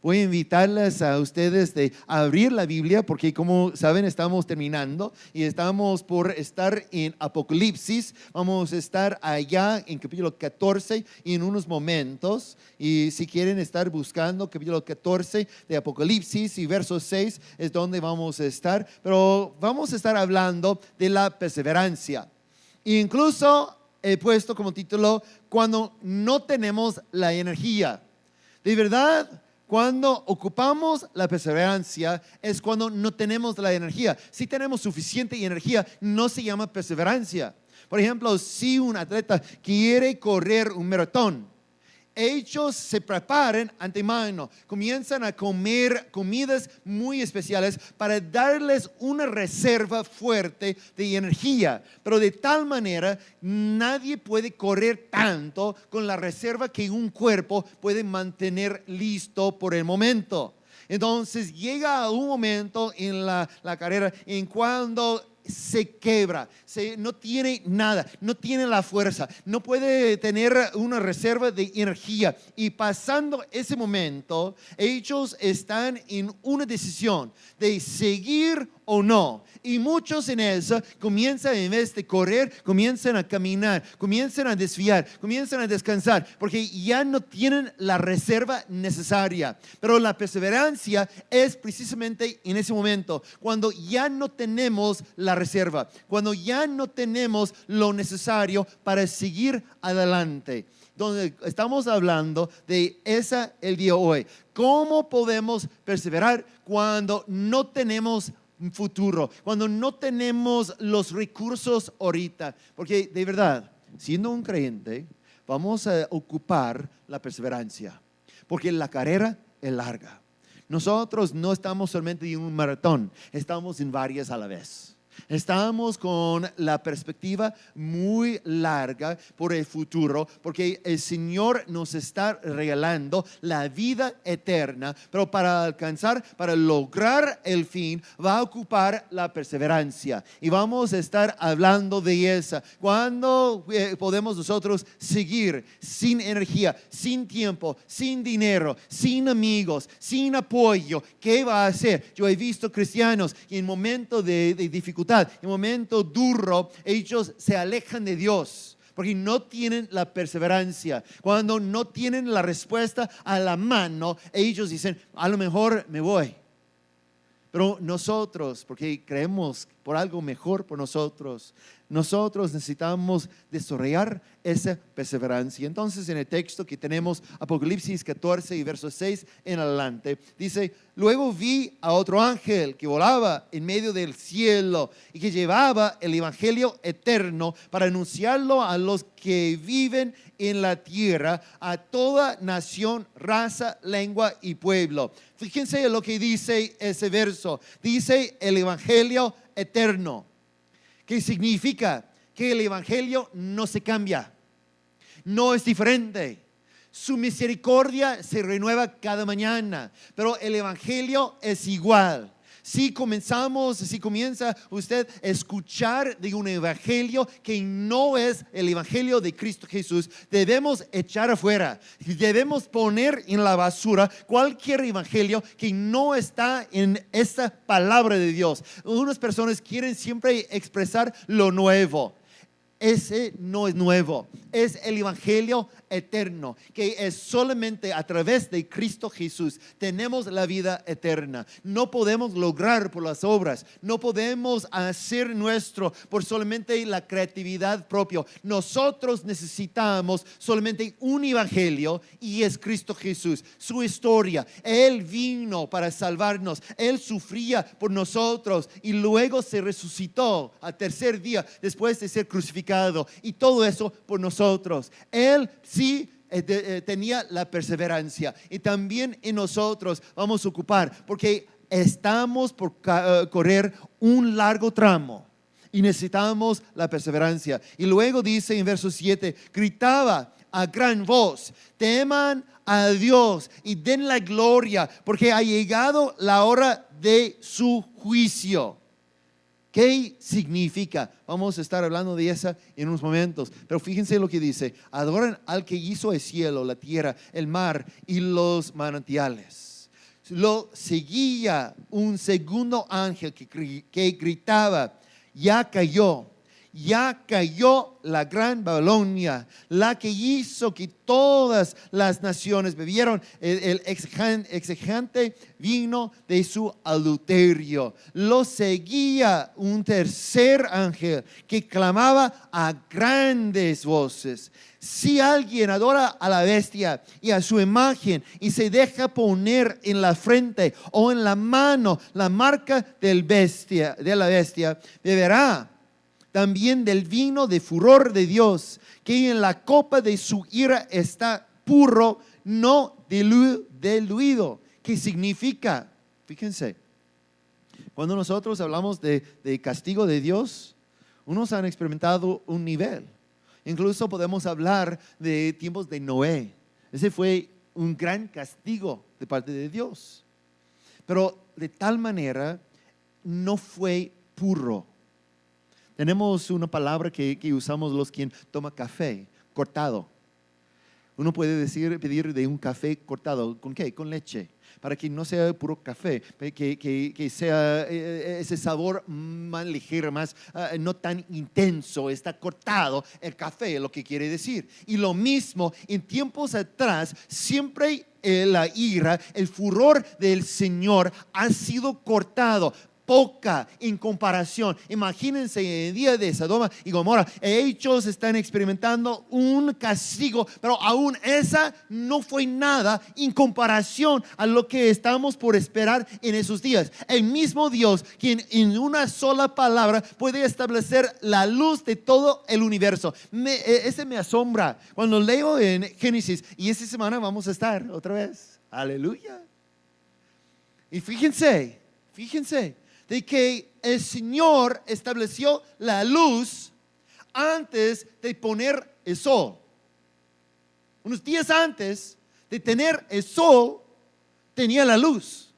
voy a invitarles a ustedes de abrir la Biblia, porque como saben estamos terminando y estamos por estar en Apocalipsis. Vamos a estar allá en capítulo 14 en unos momentos, y si quieren estar buscando capítulo 14 de Apocalipsis y verso 6 es donde vamos a estar, pero vamos a estar hablando de la perseverancia. Incluso he puesto como título: cuando no tenemos la energía. De verdad, cuando ocupamos la perseverancia es cuando no tenemos la energía. Si tenemos suficiente energía, no se llama perseverancia. Por ejemplo, si un atleta quiere correr un maratón, ellos se preparan antemano, comienzan a comer comidas muy especiales para darles una reserva fuerte de energía, pero de tal manera nadie puede correr tanto con la reserva que un cuerpo puede mantener listo por el momento. Entonces llega un momento en la carrera en cuando se quebra, no tiene nada, no tiene la fuerza, no puede tener una reserva de energía, y pasando ese momento ellos están en una decisión de seguir o no. Y muchos en eso comienzan, en vez de correr, comienzan a caminar, comienzan a desviar, comienzan a descansar, porque ya no tienen la reserva necesaria. Pero la perseverancia es precisamente en ese momento, cuando ya no tenemos la reserva, cuando ya no tenemos lo necesario para seguir adelante. Donde estamos hablando de esa el día de hoy. ¿Cómo podemos perseverar cuando no tenemos un futuro, cuando no tenemos los recursos ahorita? Porque de verdad, siendo un creyente, vamos a ocupar la perseverancia, porque la carrera es larga. Nosotros no estamos solamente en un maratón, estamos en varias a la vez. Estamos con la perspectiva muy larga por el futuro, porque el Señor nos está regalando la vida eterna, pero para alcanzar, para lograr el fin, va a ocupar la perseverancia, y vamos a estar hablando de esa. ¿Cuándo podemos nosotros seguir sin energía, sin tiempo, sin dinero, sin amigos, sin apoyo? ¿Qué va a hacer? Yo he visto cristianos que en momentos de dificultad, en momento duro, ellos se alejan de Dios porque no tienen la perseverancia. Cuando no tienen la respuesta a la mano, ellos dicen: a lo mejor me voy. Pero nosotros, porque creemos por algo mejor por nosotros necesitamos desarrollar esa perseverancia. Entonces, en el texto que tenemos, Apocalipsis 14 y verso 6 en adelante, dice: luego vi a otro ángel que volaba en medio del cielo y que llevaba el evangelio eterno para anunciarlo a los que viven en la tierra, a toda nación, raza, lengua y pueblo. Fíjense lo que dice ese verso. Dice el evangelio eterno, que significa que el evangelio no se cambia, no es diferente. Su misericordia se renueva cada mañana, pero el evangelio es igual. Si comienza usted a escuchar de un evangelio que no es el evangelio de Cristo Jesús, debemos echar afuera, debemos poner en la basura cualquier evangelio que no está en esta palabra de Dios. Unas personas quieren siempre expresar lo nuevo. Ese no es nuevo, es el evangelio eterno, que es solamente a través de Cristo Jesús tenemos la vida eterna. No podemos lograr por las obras, no podemos hacer nuestro por solamente la creatividad propia. Nosotros necesitamos solamente un evangelio, y es Cristo Jesús, su historia. Él vino para salvarnos, Él sufría por nosotros y luego se resucitó al tercer día después de ser crucificado, y todo eso por nosotros. Él sí tenía la perseverancia, y también en nosotros vamos a ocupar, porque estamos por correr un largo tramo y necesitamos la perseverancia. Y luego dice en verso 7, gritaba a gran voz: teman a Dios y den la gloria, porque ha llegado la hora de su juicio. ¿Qué significa? Vamos a estar hablando de eso en unos momentos. Pero fíjense lo que dice: adoran al que hizo el cielo, la tierra, el mar y los manantiales. lo seguía un segundo ángel que gritaba: ya cayó la gran Babilonia, la que hizo que todas las naciones bebieron el exigente vino de su adulterio. Lo seguía un tercer ángel que clamaba a grandes voces: si alguien adora a la bestia y a su imagen y se deja poner en la frente o en la mano la marca de la bestia, beberá también del vino de furor de Dios, que en la copa de su ira está puro, no diluido. ¿Qué significa? Fíjense, cuando nosotros hablamos de castigo de Dios, unos han experimentado un nivel. Incluso podemos hablar de tiempos de Noé. Ese fue un gran castigo de parte de Dios. Pero de tal manera no fue puro. Tenemos una palabra que usamos los quien toma café, cortado. Uno puede pedir de un café cortado. ¿Con qué? Con leche. Para que no sea puro café, que sea ese sabor más ligero, más no tan intenso. Está cortado el café, lo que quiere decir. Y lo mismo, en tiempos atrás, siempre la ira, el furor del Señor ha sido cortado. Poca en comparación. Imagínense en el día de Sodoma y Gomorra, ellos están experimentando un castigo, pero aún esa no fue nada en comparación a lo que estamos por esperar en esos días. El mismo Dios, quien en una sola palabra puede establecer la luz de todo el universo. Ese me asombra cuando leo en Génesis, y esta semana vamos a estar otra vez. Aleluya. Y fíjense de que el Señor estableció la luz antes de poner el sol. Unos días antes de tener el sol, tenía la luz.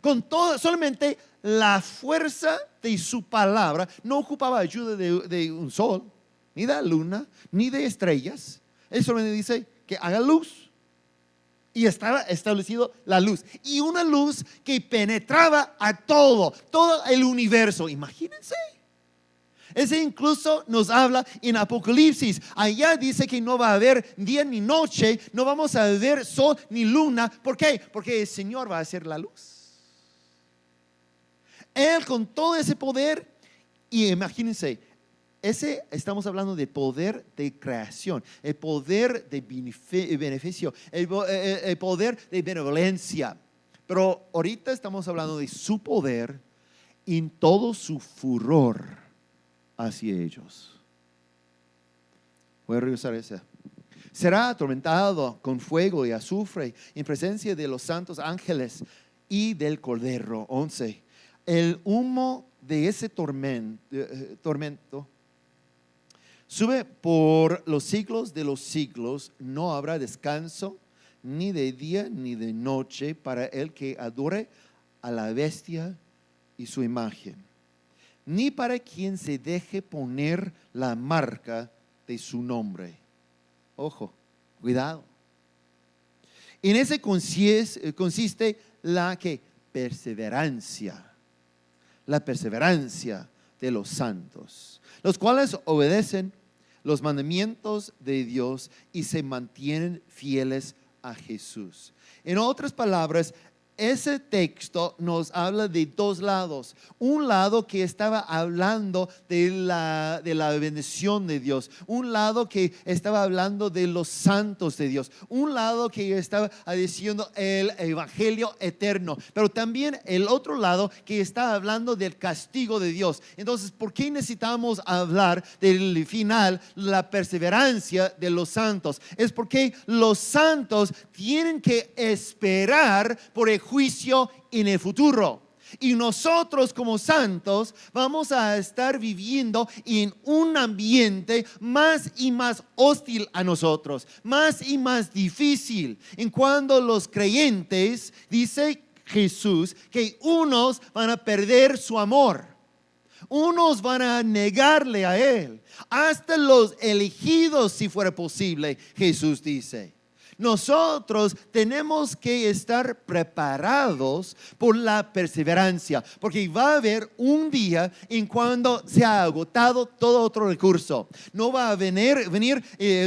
Con solamente la fuerza de su palabra, no ocupaba ayuda de un sol, ni de la luna, ni de estrellas. Él solamente dice que haga luz. Y estaba establecido la luz. Y una luz que penetraba a todo el universo. Imagínense. Ese incluso nos habla en Apocalipsis. Allá dice que no va a haber día ni noche. No vamos a ver sol ni luna. ¿Por qué? Porque el Señor va a hacer la luz. Él con todo ese poder. Y imagínense. Estamos hablando de poder de creación, el poder de beneficio, el poder de benevolencia. Pero ahorita estamos hablando de su poder en todo su furor hacia ellos. Voy a regresar a esa. Será atormentado con fuego y azufre en presencia de los santos ángeles y del Cordero. 11. El humo de ese tormento sube por los siglos de los siglos. No habrá descanso ni de día ni de noche para el que adore a la bestia y su imagen, ni para quien se deje poner la marca de su nombre. Ojo, cuidado. En ese consiste la perseverancia de los santos, los cuales obedecen los mandamientos de Dios y se mantienen fieles a Jesús. En otras palabras, ese texto nos habla de dos lados. Un lado que estaba hablando de la bendición de Dios. Un lado que estaba hablando de los santos de Dios. Un lado que estaba diciendo el evangelio eterno. Pero también el otro lado que está hablando del castigo de Dios. Entonces, ¿por qué necesitamos hablar del final, la perseverancia de los santos? Es porque los santos tienen que esperar por el juicio en el futuro. Y nosotros como santos vamos a estar viviendo en un ambiente más y más hostil a nosotros, más y más difícil. En cuando los creyentes, dice Jesús, que unos van a perder su amor, unos van a negarle a Él, hasta los elegidos si fuera posible, Jesús dice. Nosotros tenemos que estar preparados por la perseverancia, porque va a haber un día en cuando se ha agotado todo otro recurso. No va a venir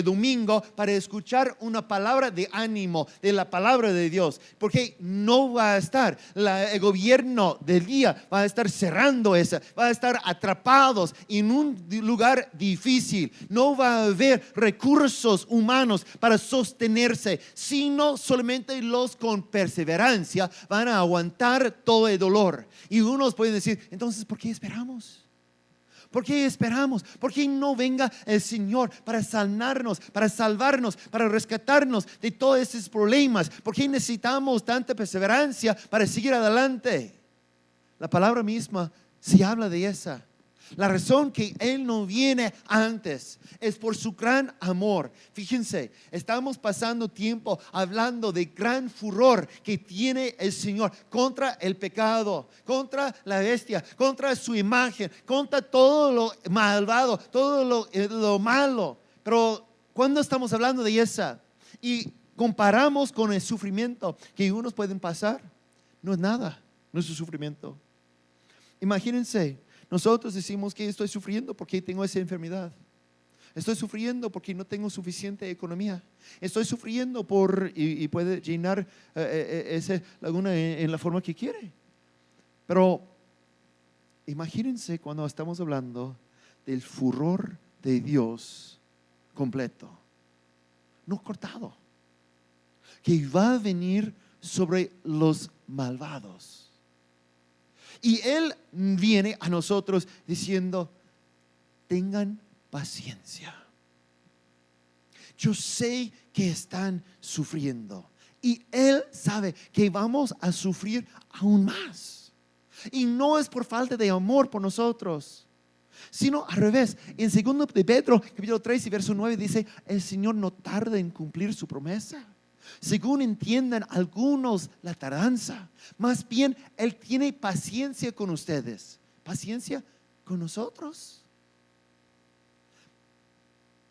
domingo para escuchar una palabra de ánimo de la palabra de Dios, porque no va a estar. El gobierno del día va a estar cerrando esa, va a estar atrapados en un lugar difícil. No va a haber recursos humanos para sostenerse, sino solamente los con perseverancia van a aguantar todo el dolor. Y unos pueden decir, entonces, ¿por qué esperamos? ¿Por qué esperamos? ¿Por qué no venga el Señor para sanarnos, para salvarnos, para rescatarnos de todos esos problemas? ¿Por qué necesitamos tanta perseverancia para seguir adelante? La palabra misma sí habla de esa. La razón que Él no viene antes es por su gran amor. Fíjense, estamos pasando tiempo hablando de gran furor que tiene el Señor contra el pecado, contra la bestia, contra su imagen, contra todo lo malvado, todo lo malo. Pero cuando estamos hablando de esa y comparamos con el sufrimiento que unos pueden pasar, no es nada, no es su sufrimiento. Imagínense, nosotros decimos que estoy sufriendo porque tengo esa enfermedad. Estoy sufriendo porque no tengo suficiente economía. Estoy sufriendo y puede llenar esa laguna en la forma que quiere. Pero imagínense cuando estamos hablando del furor de Dios completo, no cortado, que va a venir sobre los malvados. Y Él viene a nosotros diciendo, tengan paciencia. Yo sé que están sufriendo y Él sabe que vamos a sufrir aún más. Y no es por falta de amor por nosotros, sino al revés. En 2 de Pedro, capítulo 3 y verso 9 dice, el Señor no tarda en cumplir su promesa, según entiendan algunos la tardanza. Más bien, Él tiene paciencia con ustedes, paciencia con nosotros.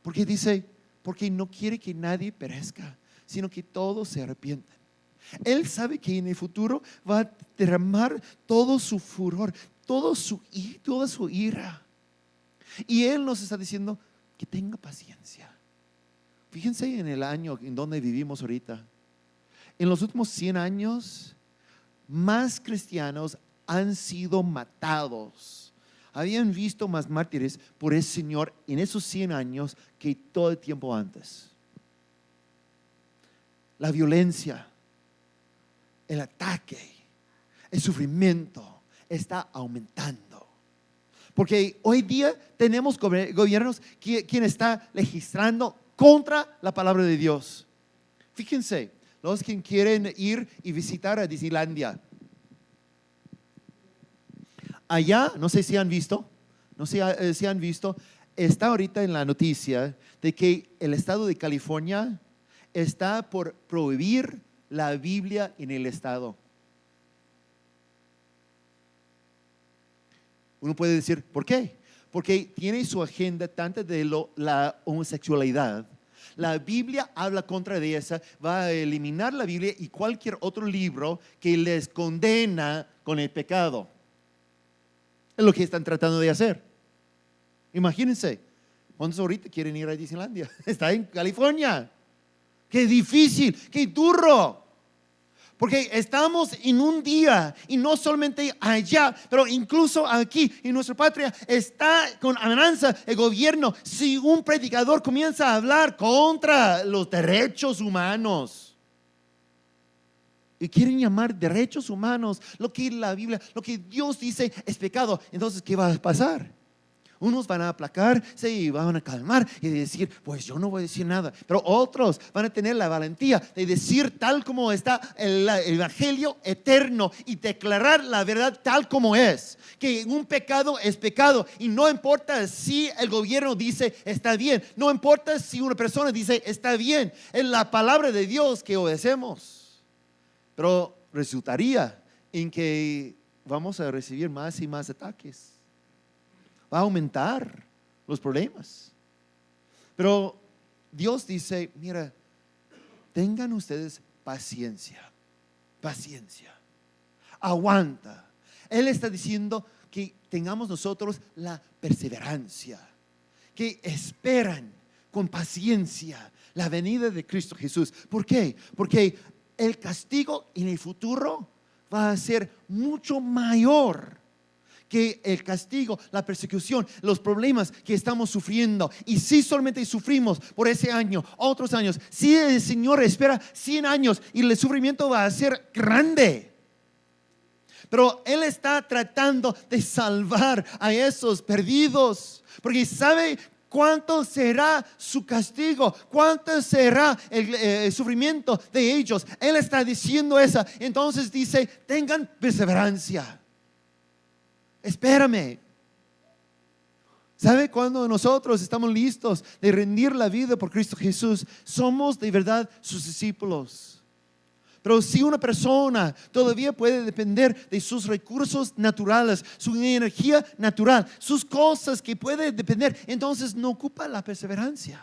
Porque dice, porque no quiere que nadie perezca, sino que todos se arrepientan. Él sabe que en el futuro va a derramar todo su furor, toda su ira. Y Él nos está diciendo que tenga paciencia. Fíjense en el año en donde vivimos ahorita. En los últimos 100 años, más cristianos han sido matados. Habían visto más mártires por el Señor en esos 100 años que todo el tiempo antes. La violencia, el ataque, el sufrimiento está aumentando. Porque hoy día tenemos gobiernos quien está legislando contra la palabra de Dios. Fíjense, los que quieren ir y visitar a Disneylandia. Allá, no sé si han visto, está ahorita en la noticia de que el estado de California está por prohibir la Biblia en el estado. Uno puede decir, ¿por qué? Porque tiene su agenda tanto de la homosexualidad. La Biblia habla contra de esa, va a eliminar la Biblia y cualquier otro libro que les condena con el pecado. Es lo que están tratando de hacer. Imagínense, ¿cuántos ahorita quieren ir a Disneylandia? Está en California. Qué difícil, qué duro. Porque estamos en un día, y no solamente allá, pero incluso aquí en nuestra patria está con amenaza el gobierno. Si un predicador comienza a hablar contra los derechos humanos y quieren llamar derechos humanos lo que la Biblia, lo que Dios dice es pecado, entonces ¿qué va a pasar? Unos van a aplacarse y van a calmar y decir, pues yo no voy a decir nada. Pero otros van a tener la valentía de decir tal como está el evangelio eterno y declarar la verdad tal como es. Que un pecado es pecado y no importa si el gobierno dice está bien. No importa si una persona dice está bien. Es la palabra de Dios que obedecemos. Pero resultaría en que vamos a recibir más y más ataques. Va a aumentar los problemas. Pero Dios dice, mira, tengan ustedes paciencia, paciencia, aguanta. Él está diciendo que tengamos nosotros la perseverancia, que esperan con paciencia la venida de Cristo Jesús. ¿Por qué? Porque el castigo en el futuro va a ser mucho mayor que el castigo, la persecución, los problemas que estamos sufriendo. Y si solamente sufrimos por ese año, otros años, si el Señor espera 100 años y el sufrimiento va a ser grande. Pero Él está tratando de salvar a esos perdidos, porque sabe cuánto será su castigo, cuánto será el sufrimiento de ellos. Él está diciendo eso. Entonces dice, tengan perseverancia. Espérame. ¿Sabe? Cuando nosotros estamos listos de rendir la vida por Cristo Jesús, somos de verdad sus discípulos. Pero si una persona todavía puede depender de sus recursos naturales, su energía natural, sus cosas que puede depender, entonces no ocupa la perseverancia.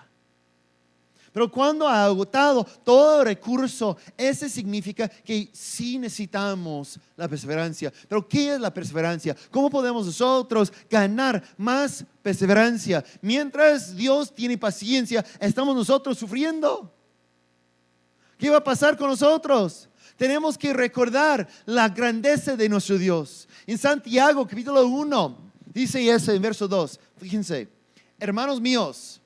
Pero cuando ha agotado todo recurso, ese significa que sí necesitamos la perseverancia. Pero ¿qué es la perseverancia? ¿Cómo podemos nosotros ganar más perseverancia? Mientras Dios tiene paciencia, estamos nosotros sufriendo. ¿Qué va a pasar con nosotros? Tenemos que recordar la grandeza de nuestro Dios. En Santiago capítulo 1 dice eso en verso 2. Fíjense, hermanos míos,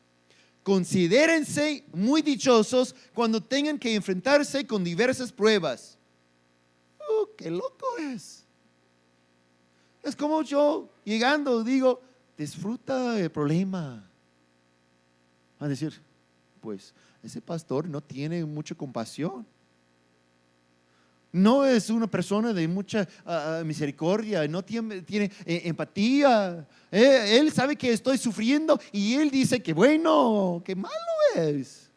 considérense muy dichosos cuando tengan que enfrentarse con diversas pruebas. ¡Qué loco es! Es como yo llegando digo, disfruta el problema. Van a decir, pues ese pastor no tiene mucha compasión. No es una persona de mucha misericordia, no tiene empatía. Él sabe que estoy sufriendo y él dice que bueno, que malo es.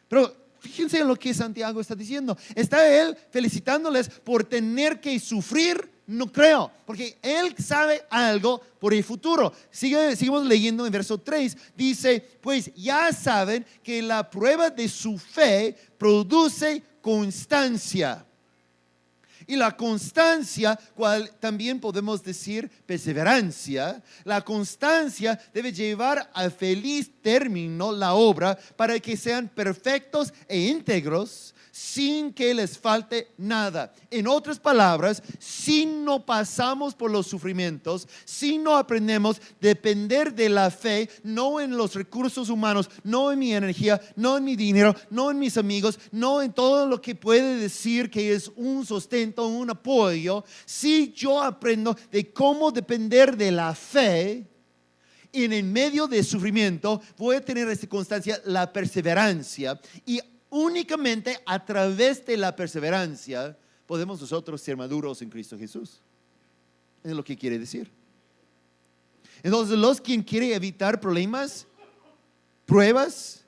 Pero fíjense en lo que Santiago está diciendo. Está él felicitándoles por tener que sufrir. No creo, porque él sabe algo por el futuro. Seguimos leyendo en verso 3. Dice, pues ya saben que la prueba de su fe produce constancia. Y la constancia, cual también podemos decir perseverancia, la constancia debe llevar a feliz término la obra para que sean perfectos e íntegros sin que les falte nada. En otras palabras, si no pasamos por los sufrimientos, si no aprendemos a depender de la fe, no en los recursos humanos, no en mi energía, no en mi dinero, no en mis amigos, no en todo lo que puede decir que es un sustento, un apoyo, si yo aprendo de cómo depender de la fe, en el medio del sufrimiento voy a tener esta constancia, la perseverancia, y únicamente a través de la perseverancia podemos nosotros ser maduros en Cristo Jesús. Es lo que quiere decir. Entonces, los quien quiere evitar problemas, pruebas,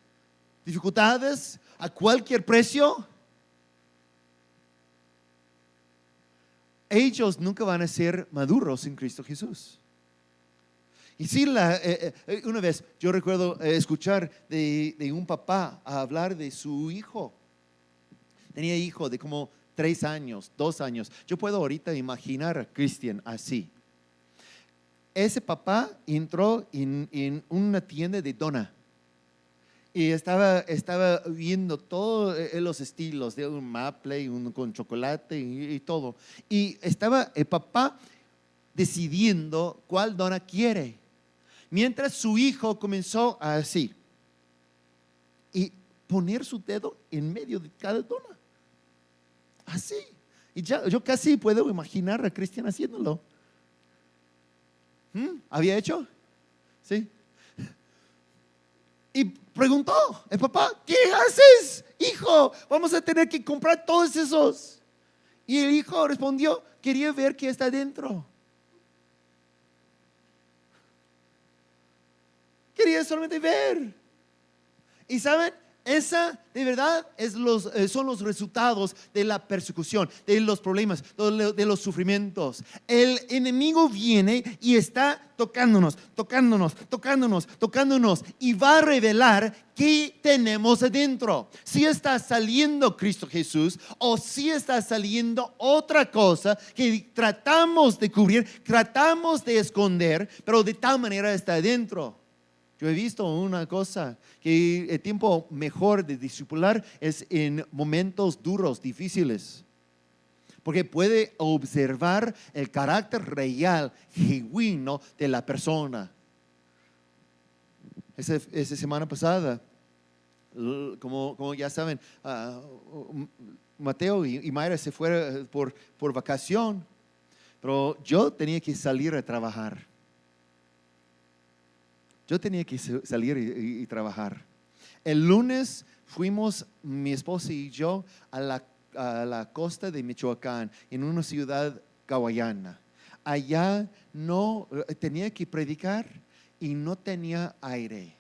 dificultades a cualquier precio, ellos nunca van a ser maduros en Cristo Jesús. Y sí, una vez yo recuerdo escuchar de un papá hablar de su hijo. Tenía hijo de como 3 años, 2 años. Yo puedo ahorita imaginar a Cristian así. Ese papá entró en una tienda de dona y estaba viendo todos los estilos de un maple, uno con chocolate y todo. Y estaba el papá decidiendo cuál dona quiere. Mientras su hijo comenzó así y poner su dedo en medio de cada dona. Así. Y ya, yo casi puedo imaginar a Cristian haciéndolo. ¿Había hecho? Sí. Y preguntó el papá, ¿qué haces, hijo? Vamos a tener que comprar todos esos. Y el hijo respondió, quería ver qué está dentro. Quería solamente ver. Y saben, Esa de verdad son los resultados de la persecución, de los problemas, de los sufrimientos. El enemigo viene y está tocándonos y va a revelar qué tenemos adentro. Si está saliendo Cristo Jesús o si está saliendo otra cosa que tratamos de cubrir, tratamos de esconder, pero de tal manera está adentro. Yo he visto una cosa, que el tiempo mejor de discipular es en momentos duros, difíciles. Porque puede observar el carácter real, genuino de la persona. Esa semana pasada, como ya saben, Mateo y Mayra se fueron por vacación, pero yo tenía que salir a trabajar. Yo tenía que salir y trabajar. El lunes fuimos, mi esposa y yo, a la costa de Michoacán, en una ciudad hawaiana. Allá no tenía que predicar y no tenía aire.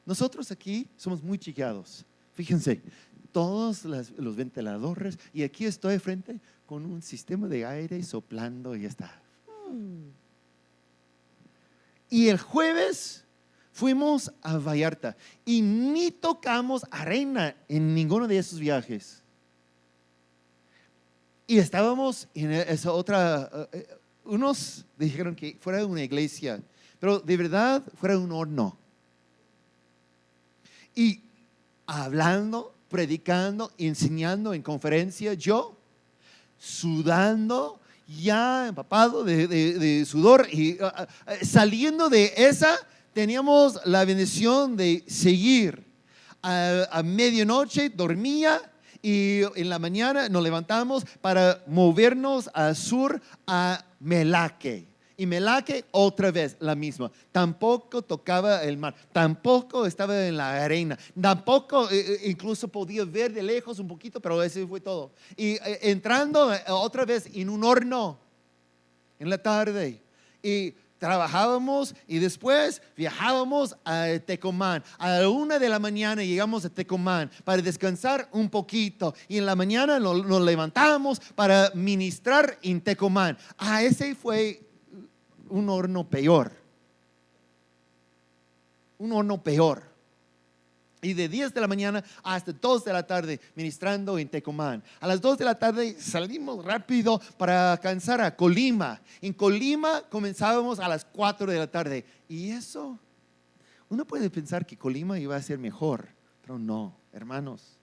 Nosotros aquí somos muy chiquiados. Fíjense, todos los ventiladores, y aquí estoy frente con un sistema de aire soplando y ya está. Y el jueves fuimos a Vallarta y ni tocamos arena en ninguno de esos viajes. Y estábamos en esa otra, unos dijeron que fuera una iglesia, pero de verdad fuera un horno. Y hablando, predicando, enseñando en conferencia, yo sudando, ya empapado de sudor, y saliendo de esa teníamos la bendición de seguir. A medianoche dormía y en la mañana nos levantamos para movernos al sur a Melaque. Y Melaque otra vez la misma. Tampoco tocaba el mar, tampoco estaba en la arena, tampoco incluso podía ver de lejos un poquito, pero ese fue todo. Y entrando otra vez en un horno en la tarde. Y trabajábamos y después viajábamos a Tecomán. A la 1 de la mañana llegamos a Tecomán para descansar un poquito. Y en la mañana nos levantamos para ministrar en Tecomán. Ese fue un horno peor. Un horno peor. Y de 10 de la mañana hasta 2 de la tarde ministrando en Tecomán. A las 2 de la tarde salimos rápido para alcanzar a Colima. En Colima comenzábamos a las 4 de la tarde. Y eso, uno puede pensar que Colima iba a ser mejor, pero no, hermanos.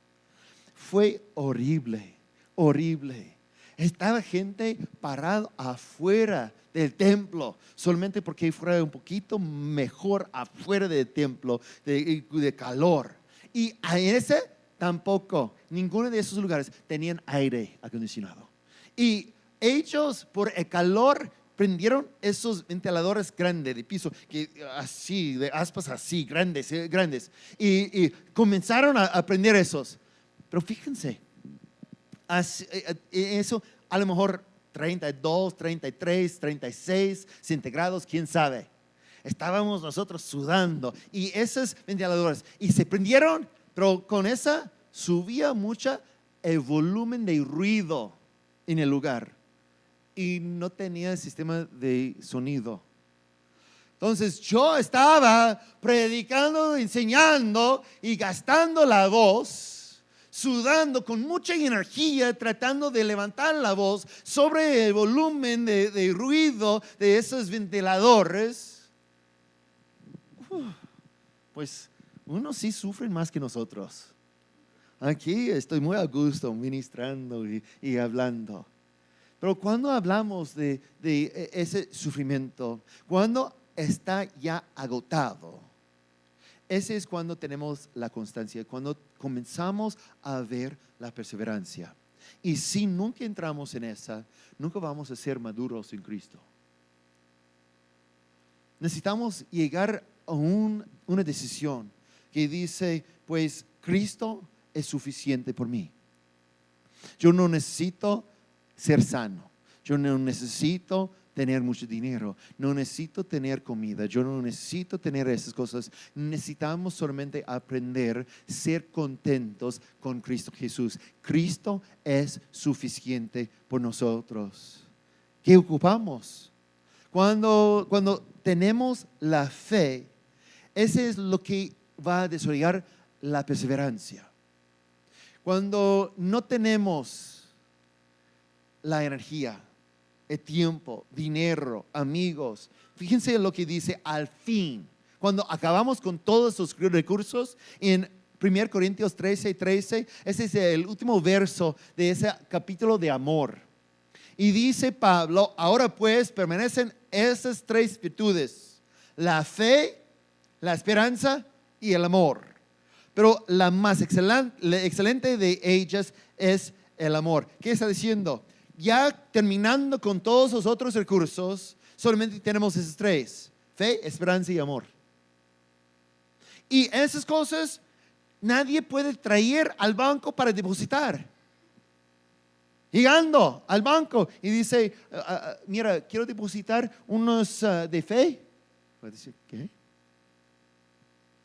Fue horrible, horrible. Estaba gente parada afuera del templo, solamente porque fuera un poquito mejor afuera del templo, de calor. Y a ese tampoco, ninguno de esos lugares tenían aire acondicionado. Y ellos, por el calor, prendieron esos ventiladores grandes de piso, que así, de aspas así, grandes. Y comenzaron a prender esos. Pero fíjense, eso a lo mejor 32, 33, 36 centígrados, quién sabe. Estábamos nosotros sudando y esos ventiladores y se prendieron, pero con esa subía mucho el volumen de ruido en el lugar y no tenía sistema de sonido. Entonces yo estaba predicando, enseñando y gastando la voz, sudando con mucha energía, tratando de levantar la voz sobre el volumen de ruido de esos ventiladores. Pues unos sí sufren más que nosotros. Aquí estoy muy a gusto ministrando y hablando. Pero cuando hablamos de ese sufrimiento, cuando está ya agotado, ese es cuando tenemos la constancia, cuando comenzamos a ver la perseverancia. Y si nunca entramos en esa, nunca vamos a ser maduros en Cristo. Necesitamos llegar a una decisión que dice, pues Cristo es suficiente por mí. Yo no necesito ser sano. Yo no necesito tener mucho dinero, no necesito tener comida, yo no necesito tener esas cosas. Necesitamos solamente aprender a ser contentos con Cristo Jesús. Cristo es suficiente por nosotros. ¿Qué ocupamos? Cuando tenemos la fe, ese es lo que va a desarrollar la perseverancia. Cuando no tenemos la energía, el tiempo, dinero, amigos, fíjense lo que dice al fin. Cuando acabamos con todos los recursos, en 1 Corintios 13, ese es el último verso de ese capítulo de amor. Y dice Pablo, ahora pues permanecen esas tres virtudes: la fe, la esperanza y el amor. Pero la más excelente de ellas es el amor. ¿Qué está diciendo? Ya terminando con todos los otros recursos, solamente tenemos esos tres: fe, esperanza y amor. Y esas cosas nadie puede traer al banco para depositar. Llegando al banco y dice, mira, quiero depositar unos de fe. Va a decir, ¿qué?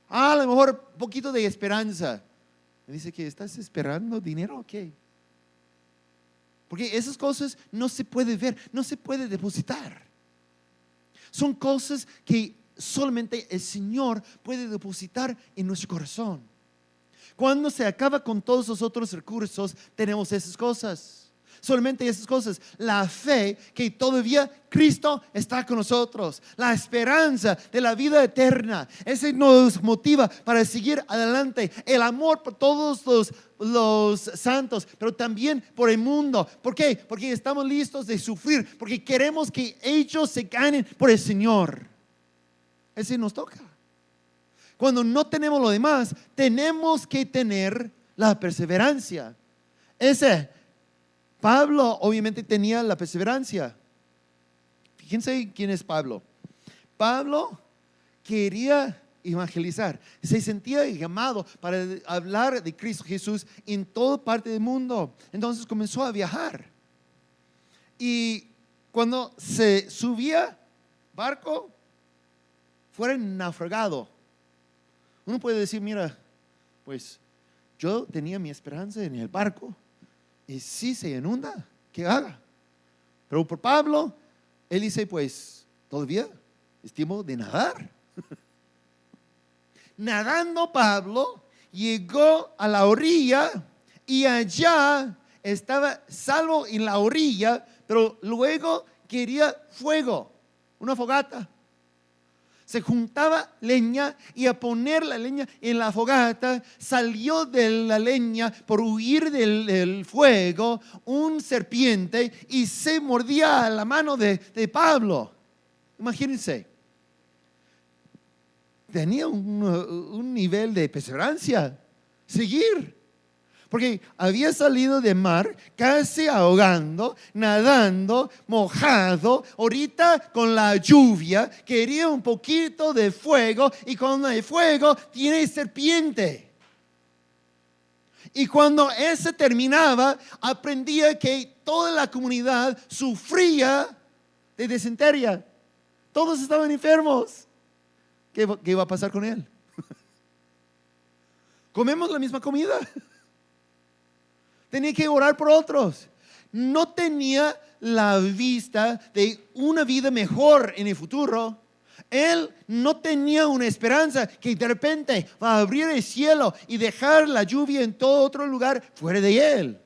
A lo mejor un poquito de esperanza. Me dice que estás esperando dinero, ¿o qué? Porque esas cosas no se puede ver, no se puede depositar. Son cosas que solamente el Señor puede depositar en nuestro corazón. Cuando se acaba con todos los otros recursos, tenemos esas cosas. Solamente esas cosas: la fe que todavía Cristo está con nosotros, la esperanza de la vida eterna. Ese nos motiva para seguir adelante. El amor por todos los santos, pero también por el mundo. ¿Por qué? Porque estamos listos de sufrir, porque queremos que ellos se ganen por el Señor. Ese nos toca. Cuando no tenemos lo demás, tenemos que tener la perseverancia. Pablo obviamente tenía la perseverancia. Fíjense quién es Pablo. Pablo quería evangelizar, se sentía llamado para hablar de Cristo Jesús en toda parte del mundo. Entonces comenzó a viajar. Y cuando se subía barco, fuera naufragado. Uno puede decir, mira, pues yo tenía mi esperanza en el barco, y si se inunda, ¿qué haga? Pero por Pablo, él dice, pues todavía es tiempo de nadar. Nadando, Pablo llegó a la orilla y allá estaba salvo en la orilla, pero luego quería fuego, una fogata. Se juntaba leña y a poner la leña en la fogata salió de la leña por huir del fuego un serpiente y se mordía la mano de Pablo. Imagínense. Tenía un nivel de perseverancia, seguir. Porque había salido del mar casi ahogando, nadando, mojado. Ahorita con la lluvia quería un poquito de fuego, y con el fuego tiene serpiente. Y cuando ese terminaba, aprendía que toda la comunidad sufría de disentería. Todos estaban enfermos. ¿Qué iba a pasar con él? Comemos la misma comida. Tenía que orar por otros. No tenía la vista de una vida mejor en el futuro. Él no tenía una esperanza que de repente va a abrir el cielo y dejar la lluvia en todo otro lugar fuera de él.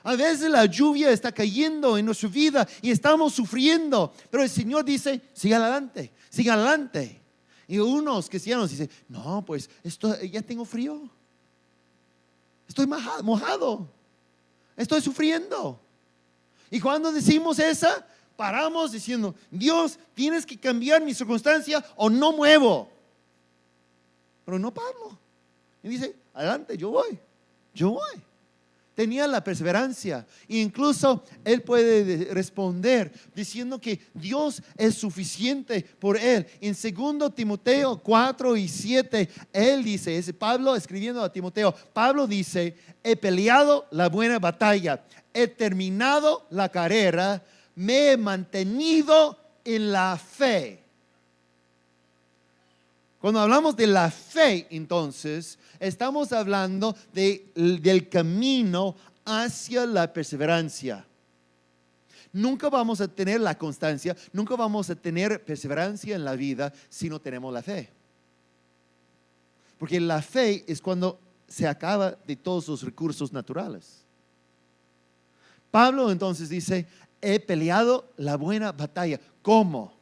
A veces la lluvia está cayendo en nuestra vida y estamos sufriendo, pero el Señor dice, siga adelante, siga adelante. Y unos cristianos dicen, no, pues ya tengo frío, estoy mojado, estoy sufriendo. Y cuando decimos esa, paramos diciendo, Dios, tienes que cambiar mi circunstancia o no muevo. Pero no Pablo. Y dice, adelante, yo voy. Tenía la perseverancia. E incluso él puede responder diciendo que Dios es suficiente por él. En 2 Timoteo 4:7, él dice, es Pablo escribiendo a Timoteo, Pablo dice, he peleado la buena batalla, he terminado la carrera, me he mantenido en la fe. Cuando hablamos de la fe, entonces, estamos hablando del camino hacia la perseverancia. Nunca vamos a tener la constancia, nunca vamos a tener perseverancia en la vida si no tenemos la fe. Porque la fe es cuando se acaba de todos los recursos naturales. Pablo entonces dice, he peleado la buena batalla. ¿Cómo?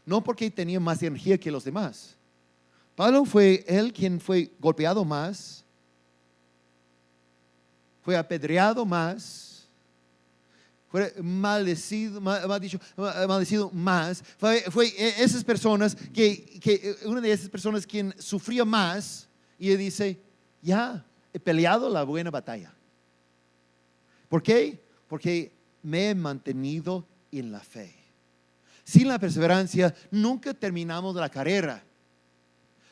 No porque tenía más energía que los demás. Pablo fue él quien fue golpeado más, fue apedreado más, fue maldecido más. Fue esas personas una de esas personas quien sufría más, y él dice, ya he peleado la buena batalla. ¿Por qué? Porque me he mantenido en la fe. Sin la perseverancia nunca terminamos la carrera.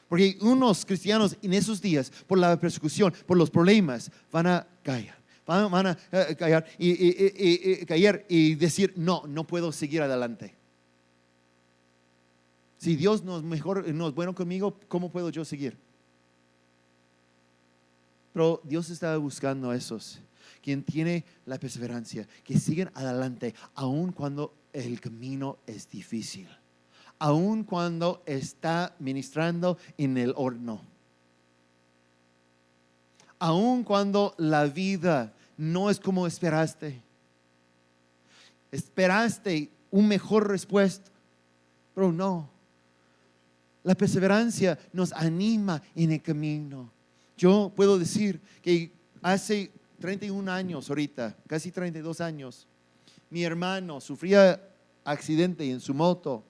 Porque unos cristianos en esos días, por la persecución, por los problemas, van a caer. Van a caer y decir, no puedo seguir adelante. Si Dios no es bueno conmigo, ¿cómo puedo yo seguir? Pero Dios está buscando a esos quien tiene la perseverancia, que siguen adelante, aun cuando el camino es difícil. Aun cuando está ministrando en el horno, aun cuando la vida no es como esperaste una mejor respuesta, pero no, la perseverancia nos anima en el camino. Yo puedo decir que hace 31 años ahorita, casi 32 años, mi hermano sufría accidente en su moto,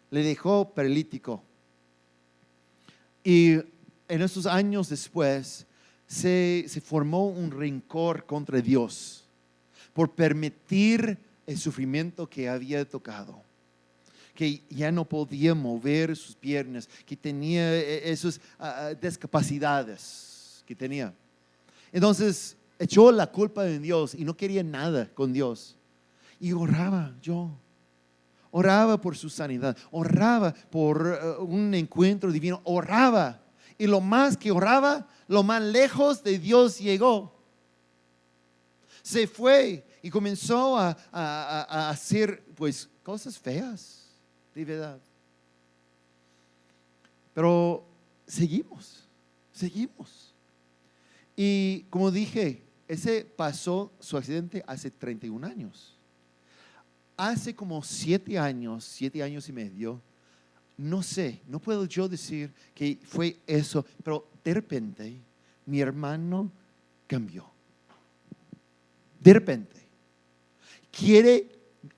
le dejó paralítico. Y en esos años después se formó un rencor contra Dios por permitir el sufrimiento que había tocado, que ya no podía mover sus piernas, que tenía esas discapacidades que tenía. Entonces echó la culpa en Dios y no quería nada con Dios. Y oraba por su sanidad, oraba por un encuentro divino, oraba. Y lo más que oraba, lo más lejos de Dios llegó. Se fue y comenzó a hacer pues cosas feas, de verdad. Pero seguimos. Y como dije, ese pasó su accidente hace 31 años. Hace como 7 años y medio, no sé, no puedo yo decir que fue eso, pero de repente mi hermano cambió. De repente, quiere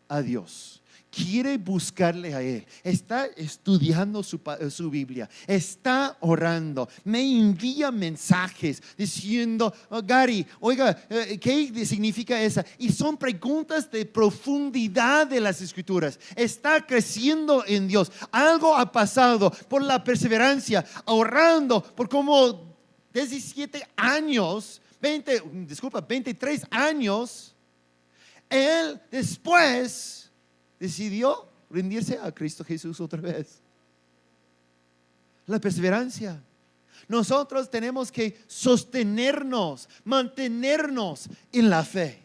a Dios. Quiere buscarle a Él. Está estudiando su Biblia. Está orando. Me envía mensajes diciendo, Gary, oiga, ¿qué significa esa? Y son preguntas de profundidad de las Escrituras. Está creciendo en Dios. Algo ha pasado por la perseverancia, orando por como 17 años, 23 años. Él después decidió rendirse a Cristo Jesús otra vez. La perseverancia. Nosotros tenemos que sostenernos, mantenernos en la fe.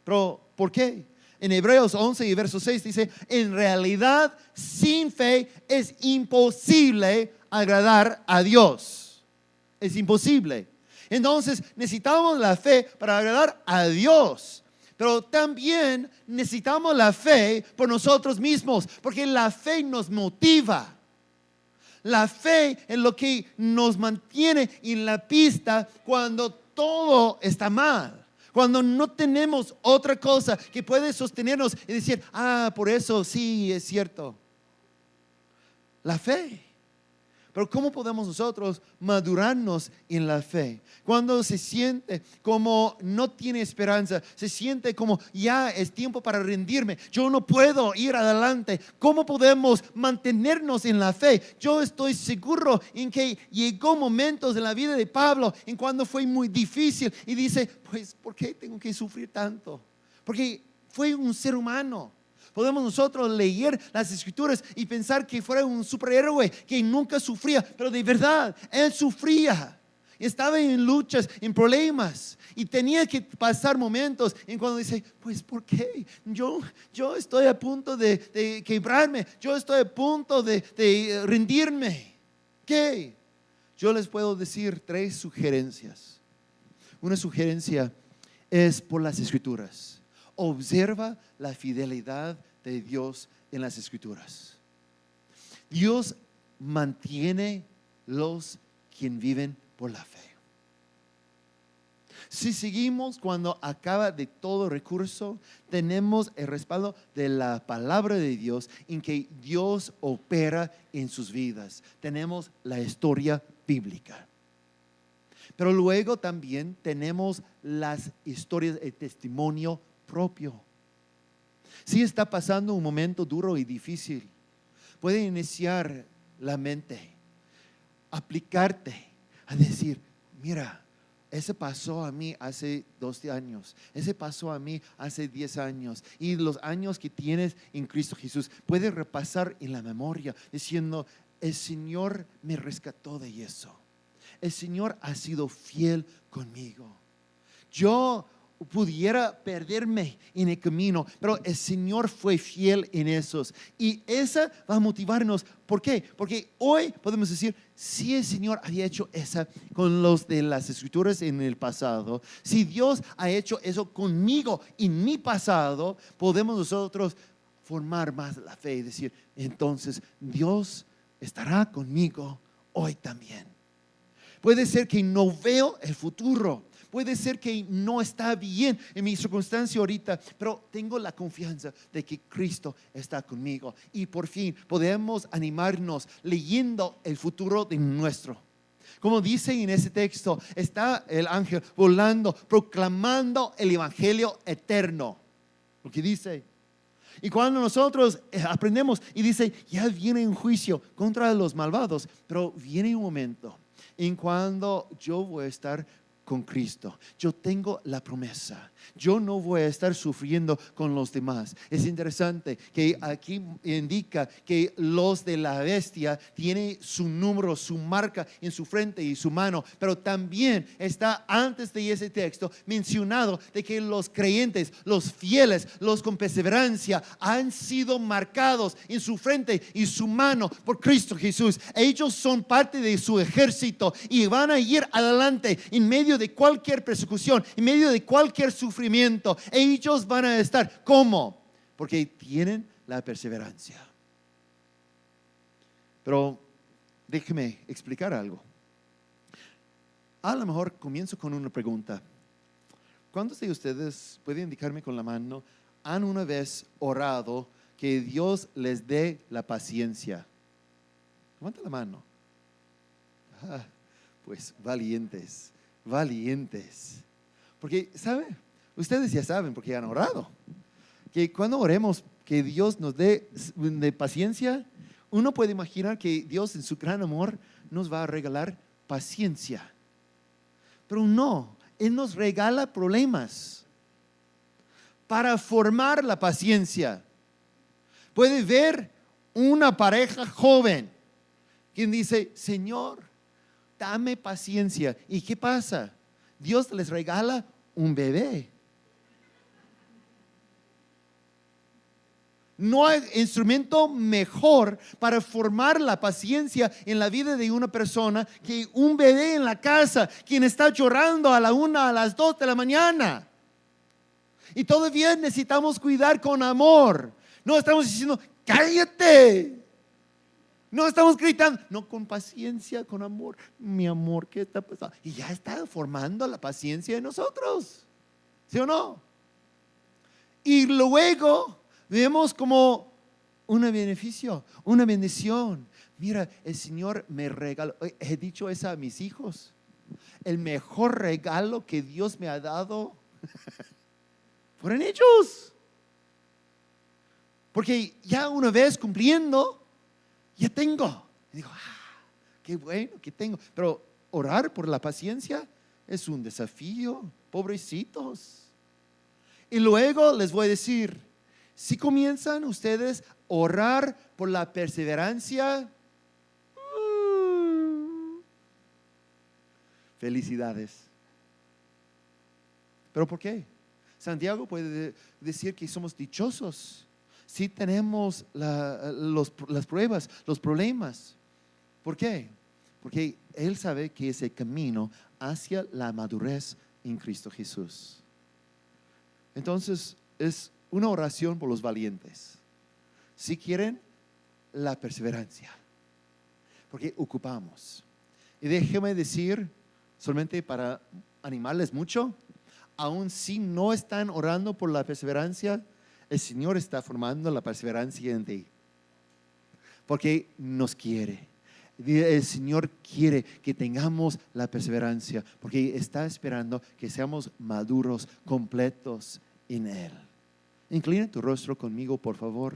Pero ¿por qué? En Hebreos 11 y verso 6 dice, en realidad sin fe es imposible agradar a Dios. Es imposible. Entonces necesitamos la fe para agradar a Dios. Pero también necesitamos la fe por nosotros mismos, porque la fe nos motiva. La fe es lo que nos mantiene en la pista cuando todo está mal. Cuando no tenemos otra cosa que puede sostenernos y decir, por eso sí es cierto. La fe. Pero ¿cómo podemos nosotros madurarnos en la fe? Cuando se siente como no tiene esperanza, se siente como ya es tiempo para rendirme, yo no puedo ir adelante. ¿Cómo podemos mantenernos en la fe? Yo estoy seguro en que llegó momentos en la vida de Pablo en cuando fue muy difícil y dice, pues ¿por qué tengo que sufrir tanto? Porque fue un ser humano. Podemos nosotros leer las escrituras y pensar que fuera un superhéroe que nunca sufría, pero de verdad, él sufría. Estaba en luchas, en problemas, y tenía que pasar momentos en cuando dice, pues ¿por qué? Yo estoy a punto de quebrarme, yo estoy a punto de rendirme. ¿Qué? Yo les puedo decir 3 sugerencias. Una sugerencia es por las escrituras. Observa la fidelidad de Dios en las escrituras. Dios mantiene los quienes viven por la fe. Si seguimos cuando acaba de todo recurso, tenemos el respaldo de la palabra de Dios en que Dios opera en sus vidas. Tenemos la historia bíblica. Pero luego también tenemos las historias de testimonio propio. Si está pasando un momento duro y difícil, puede iniciar la mente, aplicarte a decir, mira, ese pasó a mí hace 12 años, ese pasó a mí hace 10 años, y los años que tienes en Cristo Jesús, puedes repasar en la memoria diciendo, el Señor me rescató de eso, el Señor ha sido fiel conmigo. Yo pudiera perderme en el camino, pero el Señor fue fiel en esos, y esa va a motivarnos. ¿Por qué? Porque hoy podemos decir, si el Señor había hecho esa con los de las escrituras en el pasado, si Dios ha hecho eso conmigo en mi pasado, podemos nosotros formar más la fe y decir, entonces Dios estará conmigo hoy también. Puede ser que no veo el futuro, puede ser que no está bien en mi circunstancia ahorita, pero tengo la confianza de que Cristo está conmigo, y por fin podemos animarnos leyendo el futuro de nuestro. Como dice en ese texto, está el ángel volando, proclamando el evangelio eterno. Lo que dice. Y cuando nosotros aprendemos y dice, ya viene un juicio contra los malvados, pero viene un momento en cuando yo voy a estar con Cristo. Yo tengo la promesa. Yo no voy a estar sufriendo con los demás. Es interesante que aquí indica que los de la bestia tienen su número, su marca en su frente y su mano, pero también está antes de ese texto mencionado de que los creyentes, los fieles, los con perseverancia han sido marcados en su frente y su mano por Cristo Jesús. Ellos son parte de su ejército y van a ir adelante en medio de cualquier persecución, en medio de cualquier sufrimiento. Ellos van a estar. ¿Cómo? Porque tienen la perseverancia. Pero déjeme explicar algo. A lo mejor comienzo con una pregunta. ¿Cuántos de ustedes, pueden indicarme con la mano, han una vez orado que Dios les dé la paciencia? Levanta la mano. Pues valientes. Porque, ¿sabe? Ustedes ya saben, porque han orado, que cuando oremos que Dios nos dé de paciencia, uno puede imaginar que Dios en su gran amor nos va a regalar paciencia. Pero no, Él nos regala problemas para formar la paciencia. Puede ver una pareja joven quien dice, Señor, dame paciencia. ¿Y qué pasa? Dios les regala un bebé. No hay instrumento mejor para formar la paciencia en la vida de una persona que un bebé en la casa, quien está llorando a la 1, a las 2 de la mañana. Y todavía necesitamos cuidar con amor. No estamos diciendo, cállate. No estamos gritando, no, con paciencia, con amor. Mi amor, ¿qué está pasando? Y ya está formando la paciencia en nosotros, ¿sí o no? Y luego vemos como un beneficio, una bendición. Mira, el Señor me regaló, he dicho eso a mis hijos, el mejor regalo que Dios me ha dado fueron ellos. Porque ya una vez cumpliendo, ya tengo. Y digo, qué bueno que tengo. Pero orar por la paciencia es un desafío, pobrecitos. Y luego les voy a decir, Si comienzan ustedes a orar por la perseverancia, felicidades. ¿Pero por qué? Santiago puede decir que somos dichosos si tenemos las pruebas, los problemas. ¿Por qué? Porque Él sabe que es el camino hacia la madurez en Cristo Jesús. Entonces, es una oración por los valientes. Si quieren, la perseverancia. Porque ocupamos. Y déjeme decir, solamente para animarles mucho, aun si no están orando por la perseverancia, el Señor está formando la perseverancia en ti. Porque nos quiere. El Señor quiere que tengamos la perseverancia, porque está esperando que seamos maduros, completos en Él. Inclina tu rostro conmigo, por favor.